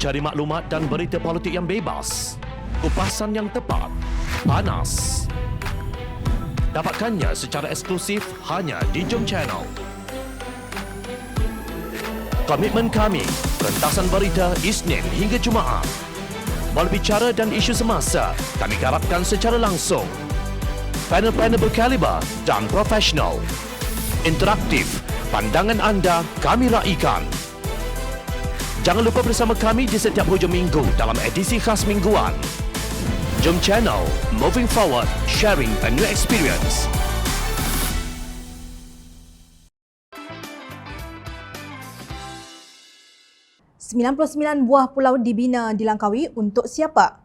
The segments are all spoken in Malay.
Cari maklumat dan berita politik yang bebas, kupasan yang tepat, panas. Dapatkannya secara eksklusif hanya di Jom Channel. Komitmen kami, pentasan berita Isnin hingga Jumaat. Berbicara dan isu semasa, kami garapkan secara langsung. Panel-panel berkaliber dan profesional. Interaktif, pandangan anda kami raikan. Jangan lupa bersama kami di setiap hujung minggu dalam edisi khas mingguan. Jom Channel, moving forward, sharing a new experience. ...99 buah pulau dibina di Langkawi untuk siapa?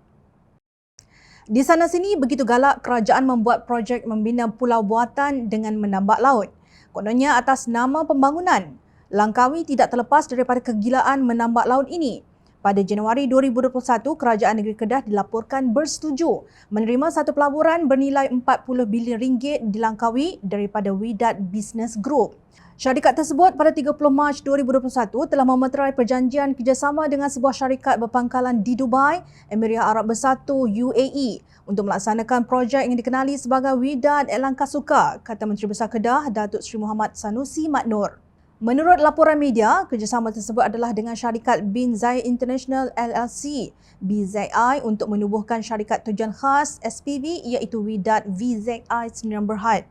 Di sana sini begitu galak kerajaan membuat projek membina pulau buatan dengan menambak laut. Kononnya atas nama pembangunan. Langkawi tidak terlepas daripada kegilaan menambak laut ini. Pada Januari 2021, Kerajaan Negeri Kedah dilaporkan bersetuju menerima satu pelaburan bernilai 40 bilion ringgit di Langkawi daripada Wydad Business Group. Syarikat tersebut pada 30 Mac 2021 telah memeterai perjanjian kerjasama dengan sebuah syarikat berpangkalan di Dubai, Emirat Arab Bersatu UAE untuk melaksanakan projek yang dikenali sebagai Wydad Langkasuka, kata Menteri Besar Kedah Datuk Seri Muhammad Sanusi Mak-Nur. Menurut laporan media, kerjasama tersebut adalah dengan syarikat Bin Zayed International LLC BZI untuk menubuhkan syarikat tujuan khas SPV iaitu Wydad VZI Sdn Bhd.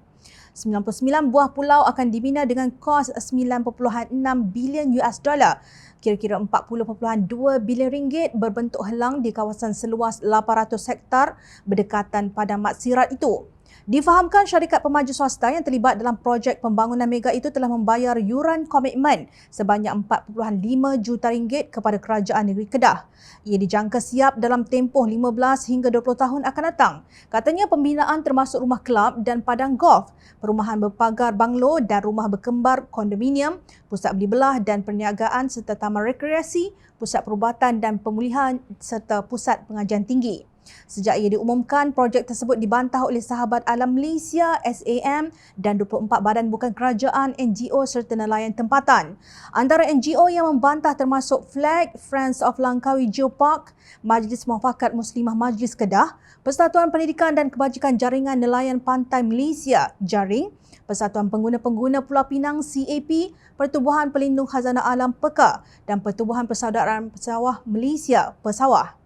99 buah pulau akan dibina dengan kos 9.6 bilion US dollar, kira-kira 40.2 bilion ringgit berbentuk helang di kawasan seluas 800 hektar berdekatan padang maksirat itu. Difahamkan syarikat pemaju swasta yang terlibat dalam projek pembangunan mega itu telah membayar yuran komitmen sebanyak 4.5 juta ringgit kepada Kerajaan Negeri Kedah. Ia dijangka siap dalam tempoh 15 hingga 20 tahun akan datang. Katanya pembinaan termasuk rumah kelab dan padang golf, perumahan berpagar banglo dan rumah berkembar kondominium, pusat beli belah dan perniagaan serta taman rekreasi, pusat perubatan dan pemulihan serta pusat pengajian tinggi. Sejak ia diumumkan, projek tersebut dibantah oleh Sahabat Alam Malaysia SAM dan 24 badan bukan kerajaan, NGO serta nelayan tempatan. Antara NGO yang membantah termasuk FLAG, Friends of Langkawi Geopark, Majlis Muafakat Muslimah Majlis Kedah, Persatuan Pendidikan dan Kebajikan Jaringan Nelayan Pantai Malaysia JARING, Persatuan Pengguna-Pengguna Pulau Pinang CAP, Pertubuhan Pelindung Khazanah Alam PEKA dan Pertubuhan Persaudaraan Pesawah Malaysia Pesawah.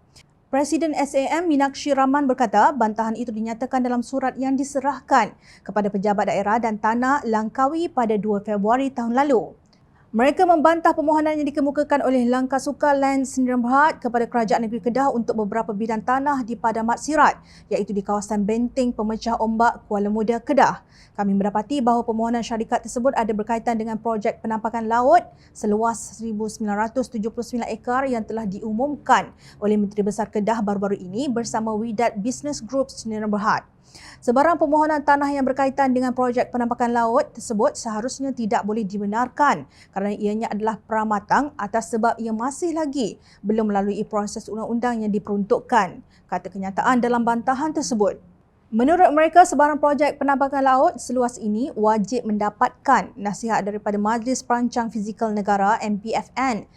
Presiden SAM Minakshi Rahman berkata bantahan itu dinyatakan dalam surat yang diserahkan kepada pejabat daerah dan tanah Langkawi pada 2 Februari tahun lalu. Mereka membantah permohonan yang dikemukakan oleh Langkasuka Land Sdn Bhd kepada Kerajaan Negeri Kedah untuk beberapa bidang tanah di Padang Maksirat, iaitu di kawasan Benteng Pemecah Ombak Kuala Muda, Kedah. Kami mendapati bahawa permohonan syarikat tersebut ada berkaitan dengan projek penampakan laut seluas 1,979 ekar yang telah diumumkan oleh Menteri Besar Kedah baru-baru ini bersama Wydad Business Group Sdn Bhd. Sebarang permohonan tanah yang berkaitan dengan projek penampakan laut tersebut seharusnya tidak boleh dibenarkan kerana ianya adalah pramatang atas sebab ia masih lagi belum melalui proses undang-undang yang diperuntukkan, kata kenyataan dalam bantahan tersebut. Menurut mereka, sebarang projek penampakan laut seluas ini wajib mendapatkan nasihat daripada Majlis Perancang Fizikal Negara MPFN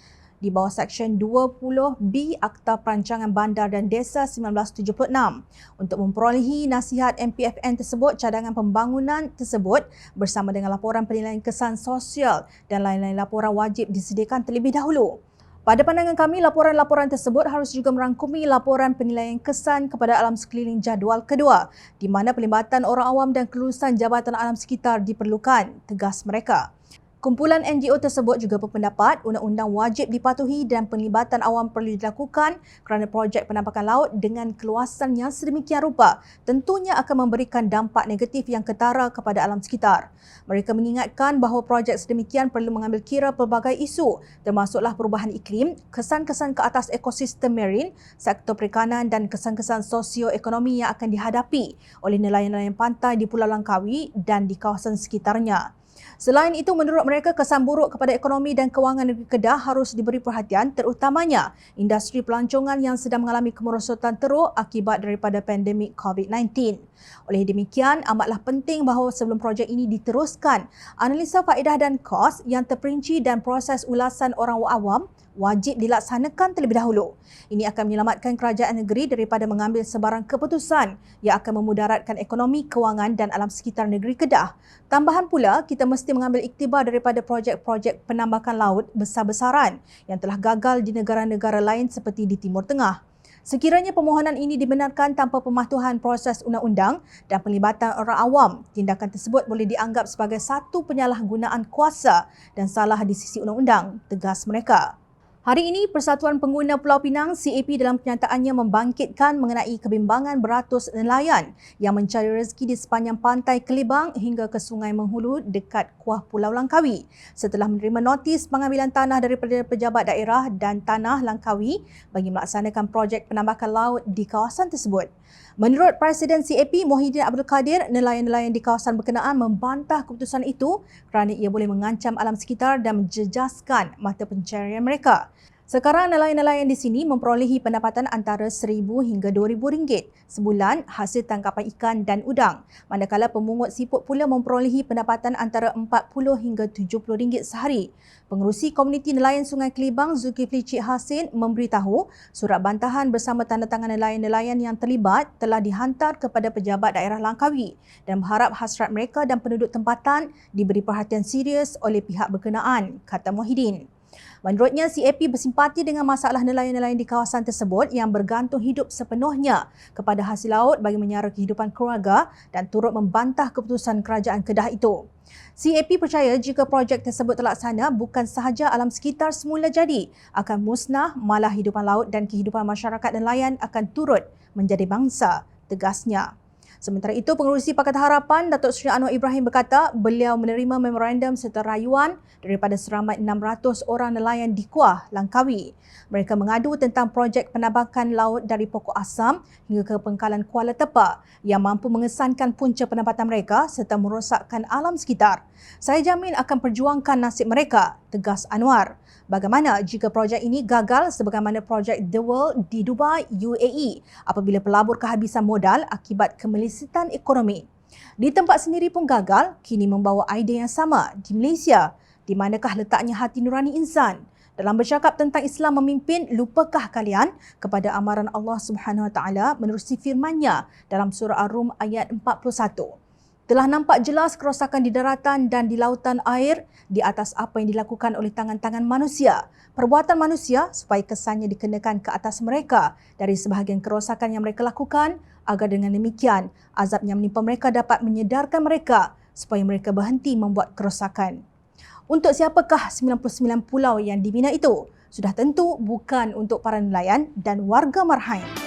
di bawah Seksyen 20B Akta Perancangan Bandar dan Desa 1976. Untuk memperolehi nasihat MPFN tersebut, cadangan pembangunan tersebut bersama dengan laporan penilaian kesan sosial dan lain-lain laporan wajib disediakan terlebih dahulu. Pada pandangan kami, laporan-laporan tersebut harus juga merangkumi laporan penilaian kesan kepada alam sekeliling jadual kedua, di mana pelibatan orang awam dan kelulusan Jabatan Alam Sekitar diperlukan, tegas mereka. Kumpulan NGO tersebut juga berpendapat undang-undang wajib dipatuhi dan penlibatan awam perlu dilakukan kerana projek penampakan laut dengan keluasan yang sedemikian rupa tentunya akan memberikan dampak negatif yang ketara kepada alam sekitar. Mereka mengingatkan bahawa projek sedemikian perlu mengambil kira pelbagai isu termasuklah perubahan iklim, kesan-kesan ke atas ekosistem marine, sektor perikanan dan kesan-kesan sosioekonomi yang akan dihadapi oleh nelayan-nelayan pantai di Pulau Langkawi dan di kawasan sekitarnya. Selain itu, menurut mereka, kesan buruk kepada ekonomi dan kewangan negeri Kedah harus diberi perhatian terutamanya industri pelancongan yang sedang mengalami kemerosotan teruk akibat daripada pandemik COVID-19. Oleh demikian, amatlah penting bahawa sebelum projek ini diteruskan, analisa faedah dan kos yang terperinci dan proses ulasan orang awam wajib dilaksanakan terlebih dahulu. Ini akan menyelamatkan kerajaan negeri daripada mengambil sebarang keputusan yang akan memudaratkan ekonomi, kewangan dan alam sekitar negeri Kedah. Tambahan pula, kita mesti mengambil iktibar daripada projek-projek penambakan laut besar-besaran yang telah gagal di negara-negara lain seperti di Timur Tengah. Sekiranya permohonan ini dibenarkan tanpa pematuhan proses undang-undang dan pelibatan orang awam, tindakan tersebut boleh dianggap sebagai satu penyalahgunaan kuasa dan salah di sisi undang-undang, tegas mereka. Hari ini, Persatuan Pengguna Pulau Pinang CAP dalam kenyataannya membangkitkan mengenai kebimbangan beratus nelayan yang mencari rezeki di sepanjang pantai Kelibang hingga ke Sungai Menghulu dekat Kuah Pulau Langkawi setelah menerima notis pengambilan tanah daripada pejabat daerah dan tanah Langkawi bagi melaksanakan projek penambakan laut di kawasan tersebut. Menurut Presiden CAP Muhyiddin Abdul Kadir, nelayan-nelayan di kawasan berkenaan membantah keputusan itu kerana ia boleh mengancam alam sekitar dan menjejaskan mata pencarian mereka. Sekarang nelayan-nelayan di sini memperolehi pendapatan antara RM1,000 hingga RM2,000 sebulan hasil tangkapan ikan dan udang, manakala pemungut siput pula memperolehi pendapatan antara RM40 hingga RM70 sehari. Pengerusi Komuniti Nelayan Sungai Kelibang Zulkifli Cik Hasin memberitahu surat bantahan bersama tanda tangan nelayan-nelayan yang terlibat telah dihantar kepada pejabat daerah Langkawi dan berharap hasrat mereka dan penduduk tempatan diberi perhatian serius oleh pihak berkenaan, kata Muhyiddin. Menurutnya, CAP bersimpati dengan masalah nelayan-nelayan di kawasan tersebut yang bergantung hidup sepenuhnya kepada hasil laut bagi menyara kehidupan keluarga dan turut membantah keputusan kerajaan Kedah itu. CAP percaya jika projek tersebut terlaksana, bukan sahaja alam sekitar semula jadi akan musnah, malah hidupan laut dan kehidupan masyarakat nelayan akan turut menjadi bangsa, tegasnya. Sementara itu, Pengerusi Pakatan Harapan Datuk Seri Anwar Ibrahim berkata beliau menerima memorandum serta rayuan daripada seramai 600 orang nelayan di Kuah Langkawi. Mereka mengadu tentang projek penambakan laut dari pokok asam hingga ke pangkalan Kuala Tepak yang mampu mengesankan punca pendapatan mereka serta merosakkan alam sekitar. Saya jamin akan perjuangkan nasib mereka, tegas Anwar. Bagaimana jika projek ini gagal sebagaimana projek The World di Dubai, UAE apabila pelabur kehabisan modal akibat kemelisitan ekonomi? Di tempat sendiri pun gagal, kini membawa idea yang sama di Malaysia. Di manakah letaknya hati nurani insan? Dalam bercakap tentang Islam memimpin, lupakah kalian kepada amaran Allah Subhanahu Wa Taala menerusi firman-Nya dalam surah Ar-Rum ayat 41? Telah nampak jelas kerosakan di daratan dan di lautan air di atas apa yang dilakukan oleh tangan-tangan manusia. Perbuatan manusia supaya kesannya dikenakan ke atas mereka dari sebahagian kerosakan yang mereka lakukan agar dengan demikian azab yang menimpa mereka dapat menyedarkan mereka supaya mereka berhenti membuat kerosakan. Untuk siapakah 99 pulau yang dibina itu? Sudah tentu bukan untuk para nelayan dan warga Marhain.